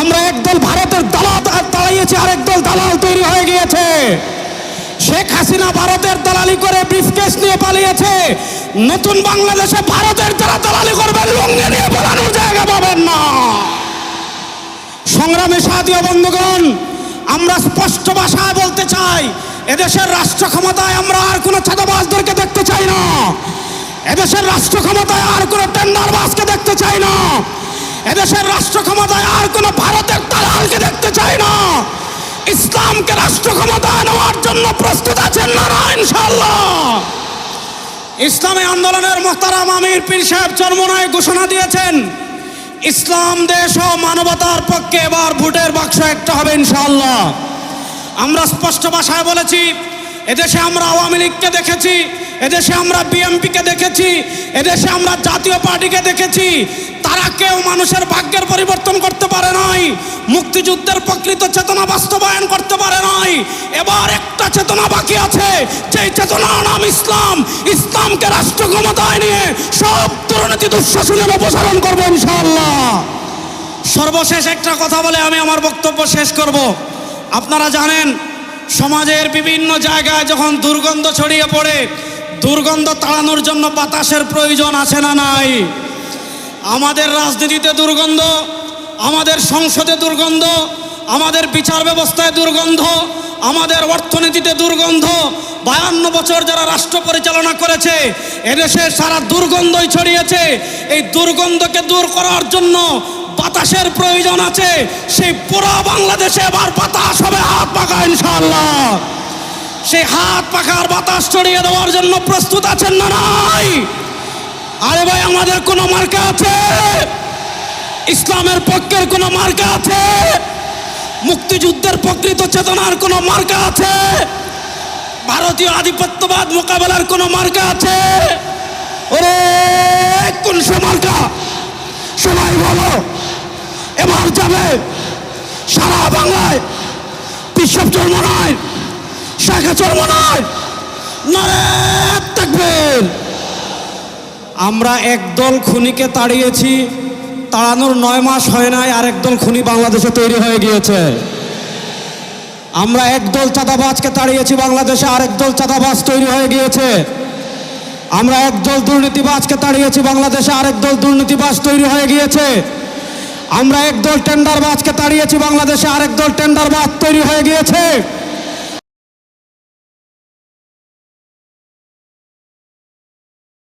আমরা একদল ভারতের দালাল তাড়িয়েছি, আরেক দল দালাল তৈরি হয়ে গিয়েছে। শেখ হাসিনা ভারতের দালালি করে ব্রিফকেস নিয়ে পালিয়েছে। নতুন বাংলাদেশে ভারতের যারা দালালি করবেন লুঙ্গি নিয়ে পালানোর জায়গা পাবেন না। সংগ্রামী সাথী ও বন্ধুগণ, আমরা স্পষ্ট ভাষায় বলতে চাই, এদেশের রাষ্ট্র ক্ষমতায় আমরা আর কোনো ছাদাবাজদেরকে দেখতে চাই না। এদেশের রাষ্ট্র ক্ষমতায় আর কোনো টেন্ডারবাজকে দেখতে চাই না। এদেশের রাষ্ট্র ক্ষমতায় আর কোনো ভারতের দালালকে দেখতে চাই না। ইসলামকে রাষ্ট্র ক্ষমতায় নেওয়ার জন্য প্রস্তুত আছেন না ইনশাআল্লাহ? ইসলামী আন্দোলনের মোহতারাম আমির পীর সাহেব চরমনায় ঘোষণা দিয়েছেন, ইসলাম দেশ ও মানবতার পক্ষে এবার ভোটের বাক্স একটা হবে ইনশাআল্লাহ। আমরা স্পষ্ট ভাষায় বলেছি, এদেশে আমরা আওয়ামী লীগকে দেখেছি, এদেশে আমরা বিএনপিকে দেখেছি, এদেশে আমরা জাতীয় পার্টিকে দেখেছি। তারা কেউ মানুষের ভাগ্যের পরিবর্তন করতে পারে নাই, মুক্তিযুদ্ধের প্রকৃত চেতনা বাস্তবায়ন করতে পারে নাই। এবার একটা চেতনা বাকি আছে, যেই চেতনার নাম ইসলাম। ইসলামকে রাষ্ট্র ক্ষমতায় নিয়ে সব দুর্নীতি দুঃশাসনের অপসারণ করবো ইনশাআল্লাহ। সর্বশেষ একটা কথা বলে আমি আমার বক্তব্য শেষ করব। আপনারা জানেন, সমাজের বিভিন্ন জায়গায় যখন দুর্গন্ধ ছড়িয়ে পড়ে, দুর্গন্ধ তাড়ানোর জন্য বাতাসের প্রয়োজন আছে না নাই? আমাদের রাজনীতিতে দুর্গন্ধ, আমাদের সংসদে দুর্গন্ধ, আমাদের বিচার ব্যবস্থায় দুর্গন্ধ, আমাদের অর্থনীতিতে দুর্গন্ধ। 52 বছর যারা রাষ্ট্র পরিচালনা করেছে, এদেশে সারা দুর্গন্ধই ছড়িয়েছে। এই দুর্গন্ধকে দূর করার জন্য বাতাসের প্রয়োজন আছে। সেই পুরো বাংলাদেশে এবার বাতাস হবে হাত পাখা ইনশাআল্লাহ। সেই হাত পাখার বাতাস ছড়িয়ে দেওয়ার জন্য প্রস্তুত আছেন না নাই? আরে ভাই, আমাদের কোনো মার্কা আছে? ইসলামের পক্ষের কোনো মার্কা আছে? মুক্তিযুদ্ধের প্রকৃত চেতনার কোনো মার্কা আছে? ভারতীয় আধিপত্যবাদ মোকাবেলার কোনো মার্কা আছে? ওরে কোন সে মার্কা? সবাই বলো, এবার যাবে সারা বাংলায় বিশ্বপ চরমনায়, শাখা চরমনায়, নারে তাকবীর। আমরা একদল খুনিকে তাড়িয়েছি, তাড়ানোর 9 মাস হয় নাই আরেক দল খুনি বাংলাদেশে তৈরি হয়ে গিয়েছে। আমরা একদল চাঁদাবাজকে তাড়িয়েছি, বাংলাদেশে আরেক দল চাঁদাবাজ তৈরি হয়ে গিয়েছে। আমরা একদল দুর্নীতিবাজকে তাড়িয়েছি, বাংলাদেশে আরেক দল দুর্নীতিবাজ তৈরি হয়ে গিয়েছে। আমরা একদল টেন্ডারবাজকে তাড়িয়েছি, বাংলাদেশে আরেক দল টেন্ডারবাজ তৈরি হয়ে গিয়েছে।